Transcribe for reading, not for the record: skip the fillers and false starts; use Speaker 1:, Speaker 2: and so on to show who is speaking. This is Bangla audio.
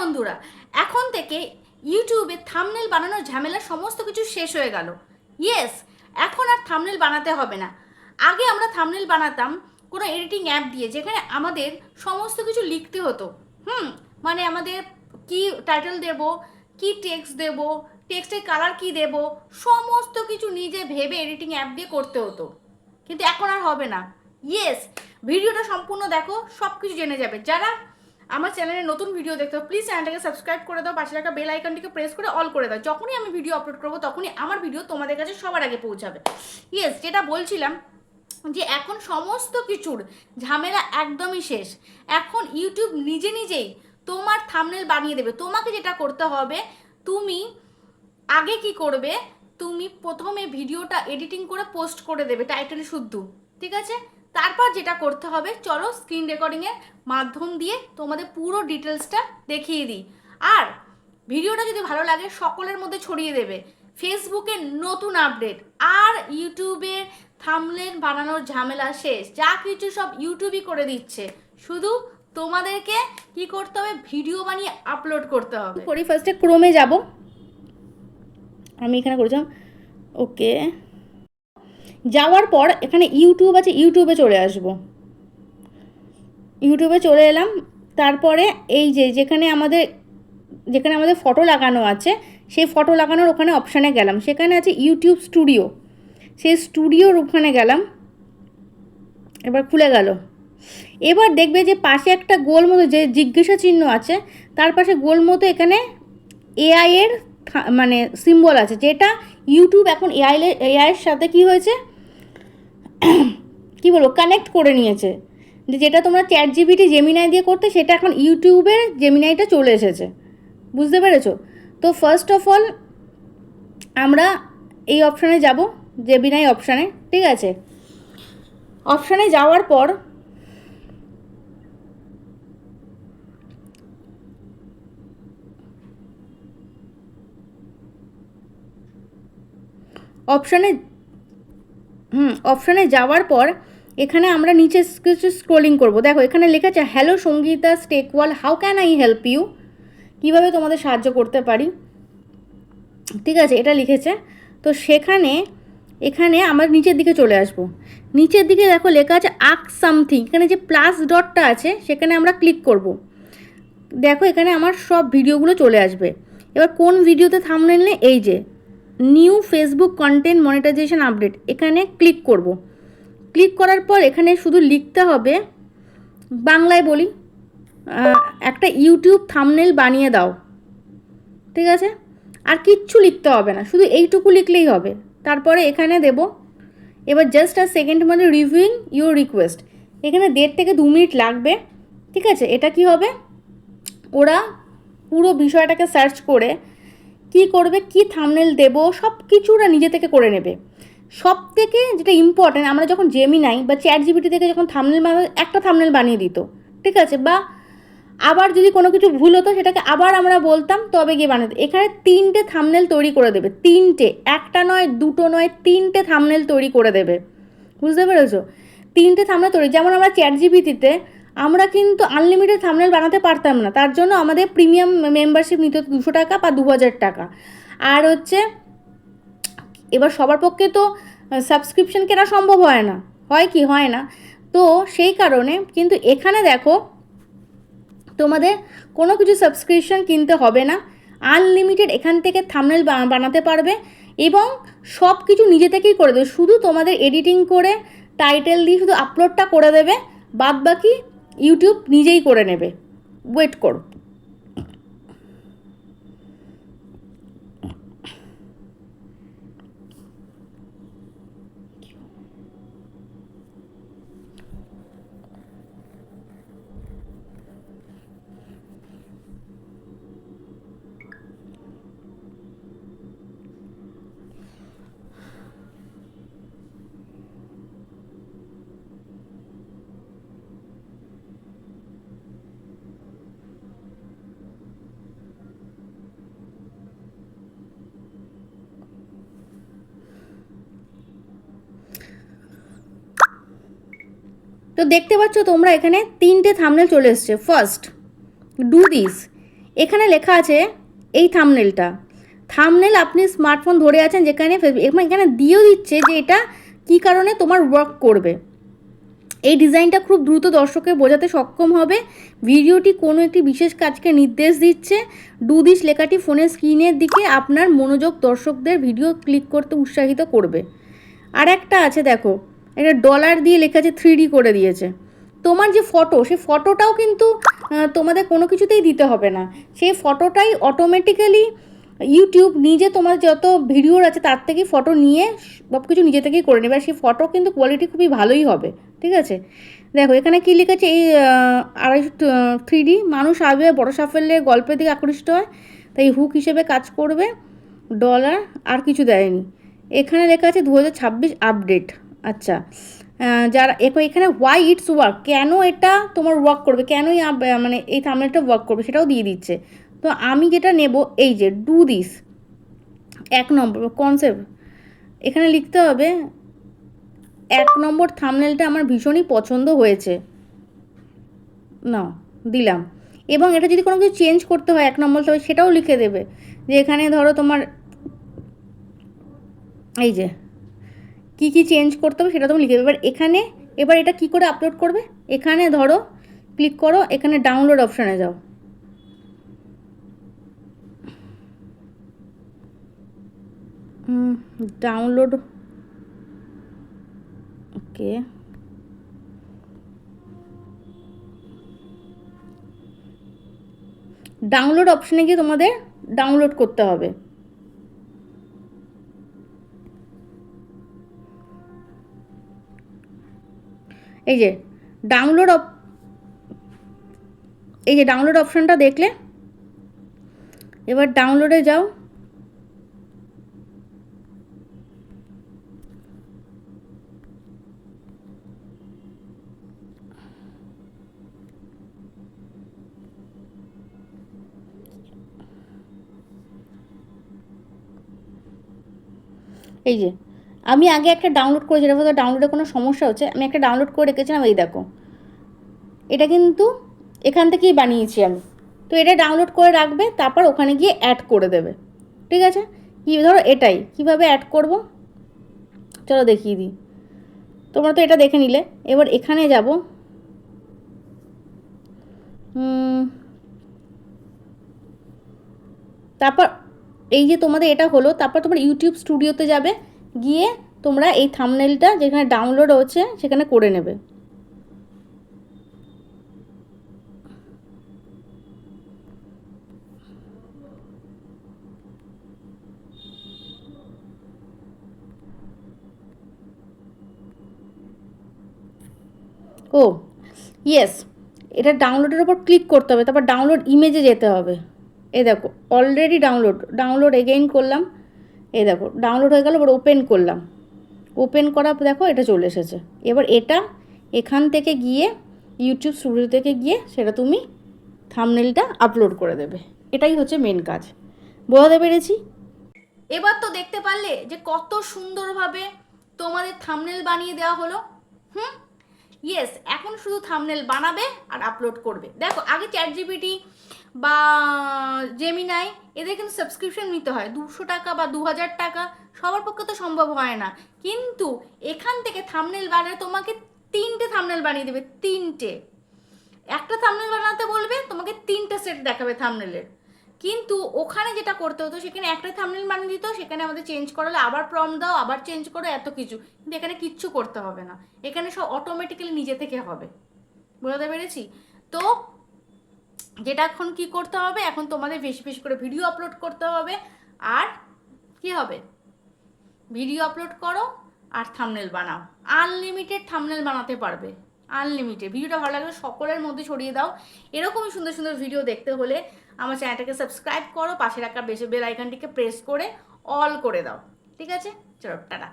Speaker 1: বন্ধুরা, এখন থেকে ইউটিউবে থাম্বনেল বানানোর ঝামেলা সমস্ত কিছু শেষ হয়ে গেল। ইয়েস, এখন আর থাম্বনেল বানাতে হবে না। আগে আমরা থাম্বনেল বানাতাম কোনো এডিটিং অ্যাপ দিয়ে, যেখানে আমাদের সমস্ত কিছু লিখতে হতো। মানে আমাদের কি টাইটেল দেব, কি টেক্সট দেব, টেক্সটের কালার কি দেব, সমস্ত কিছু নিজে ভেবে এডিটিং অ্যাপ দিয়ে করতে হতো। কিন্তু এখন আর হবে না। ইয়েস, ভিডিওটা সম্পূর্ণ দেখো, সব কিছু জেনে যাবে। যারা আমার চ্যানেলে নতুন ভিডিও দেখতে প্লিজ চ্যানেলটাকে সাবস্ক্রাইব করে দাও, পাশে রাখা বেল আইকনটিকে প্রেস করে অল করে দাও। যখনই আমি ভিডিও আপলোড করবো তখনই আমার ভিডিও তোমাদের কাছে সবার আগে পৌঁছাবে। ইয়েস, যেটা বলছিলাম যে এখন সমস্ত কিছুর ঝামেলা একদমই শেষ। এখন ইউটিউব নিজে নিজেই তোমার থাম্বনেল বানিয়ে দেবে। তোমাকে যেটা করতে হবে, তুমি আগে কি করবে, তুমি প্রথমে ভিডিওটা এডিটিং করে পোস্ট করে দেবে টাইটেল শুদ্ধ, ঠিক আছে? তারপর যেটা করতে হবে, চলো স্ক্রিন রেকর্ডিংয়ের মাধ্যম দিয়ে তোমাদের পুরো ডিটেলসটা দেখিয়ে দিই। আর ভিডিওটা যদি ভালো লাগে সকলের মধ্যে ছড়িয়ে দেবে। ফেসবুকের নতুন আপডেট, আর ইউটিউবের থাম্বনেল বানানোর ঝামেলা শেষ। যা কিছু সব ইউটিউবই করে দিচ্ছে, শুধু তোমাদেরকে কি করতে হবে, ভিডিও বানিয়ে আপলোড করতে হবে। করি ফার্স্টে ক্রোমে যাব, আমি এখানে করেছিলাম। ওকে, যাওয়ার পর এখানে ইউটিউব আছে, ইউটিউবে চলে আসব। ইউটিউবে চলে এলাম। তারপরে এই যেখানে আমাদের ফটো লাগানো আছে, সেই ফটো লাগানোর ওখানে অপশানে গেলাম। সেখানে আছে ইউটিউব স্টুডিও, সেই স্টুডিওর ওখানে গেলাম। এবার খুলে গেল। এবার দেখবে যে পাশে একটা গোল মতো যে জিজ্ঞাসা চিহ্ন আছে, তার পাশে গোল মতো এখানে এআই এর মানে সিম্বল আছে, যেটা ইউটিউব এখন এআইয়ের সাথে কি হয়েছে, কি বলবো, কানেক্ট করে নিয়েছে। যেটা তোমরা চ্যাট জিপিটি জেমিনাই দিয়ে করতে, সেটা এখন ইউটিউবের জেমিনাইটা চলে এসেছে। বুঝতে পেরেছো? তো ফার্স্ট অফ অল আমরা এই অপশানে যাব, জেমিনাই অপশানে, ঠিক আছে? অপশানে যাওয়ার পর অপশানে যাওয়ার পর এখানে আমরা নিচে কিছু স্ক্রোলিং করব। দেখো এখানে লেখা আছে হ্যালো সঙ্গীতা স্টেকওয়াল, how can I help you, কীভাবে তোমাদের সাহায্য করতে পারি, ঠিক আছে? এটা লিখেছে। তো এখানে আমরা নিচের দিকে চলে আসব। নিচের দিকে দেখো লেখা আছে আস্ক সামথিং, এখানে যে প্লাস ডটটা আছে সেখানে আমরা ক্লিক করব। দেখো এখানে আমার সব ভিডিওগুলো চলে আসবে। এবার কোন ভিডিওতে থাম্বনেল নেই, এই যে new Facebook content monetisation update, এখানে ক্লিক করব। ক্লিক করার পর এখানে শুধু লিখতে হবে, বাংলায় বলি, একটা ইউটিউব থাম্বনেল বানিয়ে দাও, ঠিক আছে? আর কিচ্ছু লিখতে হবে না, শুধু এইটুকু লিখলেই হবে। তারপরে এখানে দেব, এবার জাস্ট আর সেকেন্ড মানে রিভিউইং ইউর রিকোয়েস্ট, এখানে 1.5 থেকে 2 মিনিট লাগবে, ঠিক আছে? এটা কি হবে, ওরা পুরো বিষয়টাকে সার্চ করে কি করবে, কি থাম্বনেল দেবো, সব কিছু ওরা নিজে থেকে করে নেবে। সব থেকে যেটা ইম্পর্ট্যান্ট, আমরা যখন জেমিনাই বা চ্যাট জিপিটি থেকে যখন থাম্বনেল বানাবো, একটা থাম্বনেল বানিয়ে দিত, ঠিক আছে? বা আবার যদি কোনো কিছু ভুল হতো সেটাকে আবার আমরা বলতাম, তবে গিয়ে বানাতে। এখানে 3টে থাম্বনেল তৈরি করে দেবে, 3টে, একটা নয়, দুটো নয়, 3টে থাম্বনেল তৈরি করে দেবে। বুঝতে পেরেছো? 3টে থাম্বনেল তৈরি। যেমন আমরা চ্যাট জিপিটিতে আমরা কিন্তু আনলিমিটেড থাম্বনেল বানাতে পারতাম না, তার জন্য আমাদের প্রিমিয়াম মেম্বারশিপ নিতে হতো 200 টাকা বা 2000 টাকা। আর হচ্ছে এবার সবার পক্ষে তো সাবস্ক্রিপশন কেনা সম্ভব হয় না, হয় কি হয় না, তো সেই কারণে কিন্তু এখানে দেখো তোমাদের কোনো কিছু সাবস্ক্রিপশন কিনতে হবে না, আনলিমিটেড এখান থেকে থাম্বনেল বানাতে পারবে এবং সব কিছু নিজে থেকেই করে দেবে। শুধু তোমাদের এডিটিং করে টাইটেল দিয়ে শুধু আপলোডটা করে দেবে, বাদ বাকি ইউটিউব নিজেই করে নেবে। ওয়েট করো। তো দেখতে পাচ্ছ তোমরা এখানে 3টে থাম্বনেল চলে এসছে। ফার্স্ট, ডু দিস, এখানে লেখা আছে এই থামনেল আপনি স্মার্টফোন ধরে আছেন যেখানে এখানে দিয়েও দিচ্ছে যে এটা কী কারণে তোমার ওয়ার্ক করবে। এই ডিজাইনটা খুব দ্রুত দর্শককে বোঝাতে সক্ষম হবে। ভিডিওটি কোনো একটি বিশেষ কাজকে নির্দেশ দিচ্ছে। ডু দিস লেখাটি ফোনের স্ক্রিনের দিকে আপনার মনোযোগ দর্শকদের ভিডিও ক্লিক করতে উৎসাহিত করবে। আর একটা আছে দেখো, একটা ডলার দিয়ে লেখা আছে 3D করে দিয়েছে। তোমার যে ফটো, সেই ফটোটাও কিন্তু তোমাদের কোনো কিছুতেই দিতে হবে না, সেই ফটোটাই অটোমেটিক্যালি ইউটিউব নিজে তোমার যত ভিডিওর আছে তার থেকে ফটো নিয়ে সব কিছু নিজে থেকেই করে নেবে। আর সেই ফটো কিন্তু কোয়ালিটি খুবই ভালোই হবে, ঠিক আছে। দেখো এখানে কী লিখেছে, এই 3D মানুষ আগে বড় সাফল্যের গল্পের দিকে আকৃষ্ট হয়, তাই হুক হিসেবে কাজ করবে। ডলার আর কিছু দেয়নি। এখানে লেখা আছে 2026 আপডেট। আচ্ছা, যারা এখানে হোয়াই ইটস ওয়ার্ক, কেন এটা তোমার ওয়ার্ক করবে, কেনই মানে এই থাম্বনেলটা ওয়ার্ক করবে সেটাও দিয়ে দিচ্ছে। তো আমি যেটা নেব, এই যে ডু দিস 1 নম্বর কনসেপ্ট, এখানে লিখতে হবে 1 নম্বর থাম্বনেলটা আমার ভীষণই পছন্দ হয়েছে, না দিলাম। এবং এটা যদি কোনো কিছু চেঞ্জ করতে হয় 1 নম্বর, তবে সেটাও লিখে দেবে যে এখানে ধরো তোমার এই যে কী কী চেঞ্জ করতে হবে সেটা তুমি লিখে দেবে। এবার এটা কী করে আপলোড করবে, এখানে ধরো ক্লিক করো, এখানে ডাউনলোড অপশানে যাও। ডাউনলোড, ওকে, ডাউনলোড অপশানে গিয়ে তোমাদের ডাউনলোড করতে হবে। এই যে ডাউনলোড অপশানটা দেখলে, এবার ডাউনলোডে যাও। এই যে আমি আগে একটা ডাউনলোড করে, যেটা হয়তো ডাউনলোডে কোনো সমস্যা হচ্ছে, আমি একটা ডাউনলোড করে রেখেছিলাম। এই দেখো, এটা কিন্তু এখান থেকেই বানিয়েছি আমি। তো এটা ডাউনলোড করে রাখবে, তারপর ওখানে গিয়ে অ্যাড করে দেবে, ঠিক আছে। কি ধরো এটাই কীভাবে অ্যাড করব, চলো দেখিয়ে দিই। তোমরা তো এটা দেখে নিলে, এবার এখানে যাব, তারপর এই যে তোমাদের এটা হলো, তারপর তোমরা ইউটিউব স্টুডিওতে যাবে, গিয়ে তোমরা এই থাম্বনেলটা যেখানে ডাউনলোড হচ্ছে সেখানে করে নেবে। ও ইয়েস, এটা ডাউনলোডের ওপর ক্লিক করতে হবে, তারপর ডাউনলোড ইমেজে যেতে হবে। এই দেখো অলরেডি ডাউনলোড এগেইন করলাম, এই দেখো ডাউনলোড হয়ে গেল। এবার ওপেন করলাম, ওপেন করা দেখো এটা চলে এসেছে। এবার এটা এখান থেকে গিয়ে ইউটিউব স্টুডিও থেকে গিয়ে সেটা তুমি থাম্বনেলটা আপলোড করে দেবে। এটাই হচ্ছে মেন কাজ। বোঝাতে পেরেছি? এবার তো দেখতে পারলে যে কত সুন্দরভাবে তোমাদের থাম্বনেল বানিয়ে দেওয়া হলো। ইয়েস, এখন শুধু থাম্বনেল বানাবে আর আপলোড করবে। দেখো আগে চ্যাটজিপিটি বা জেমিনাই এদের কিন্তু সাবস্ক্রিপশন নিতে হয় 200 টাকা বা 2000 টাকা, সবার পক্ষে তো সম্ভব হয় না। কিন্তু এখান থেকে থাম্বনেল বানালে তোমাকে 3টে থাম্বনেল বানিয়ে দেবে, 3টে। একটা থাম্বনেল বানাতে বলবে, তোমাকে 3টে সেট দেখাবে থাম্বনেলের। কিন্তু ওখানে যেটা করতে হতো, সেখানে একটা থাম্বনেল বানিয়ে দিত, সেখানে আমাদের চেঞ্জ করালে আবার প্রম্পট দাও, আবার চেঞ্জ করো, এত কিছু। কিন্তু এখানে কিচ্ছু করতে হবে না, এখানে সব অটোমেটিক্যালি নিজে থেকে হবে। বুঝতে পেরেছি? তো যেটা এখন কি করতে হবে, এখন তোমাদের বেশি বেশি করে ভিডিও আপলোড করতে হবে। আর কি হবে, ভিডিও আপলোড করো আর থাম্বনেল বানাও, আনলিমিটেড থাম্বনেল বানাতে পারবে, আনলিমিটেড। ভিডিওটা ভালো লাগলে সকলের মধ্যে ছড়িয়ে দাও। এরকমই সুন্দর সুন্দর ভিডিও দেখতে হলে আমার চ্যানেলটাকে সাবস্ক্রাইব করো, পাশে রাখা বেল আইকনটিকে প্রেস করে অল করে দাও, ঠিক আছে? চলো টাটা।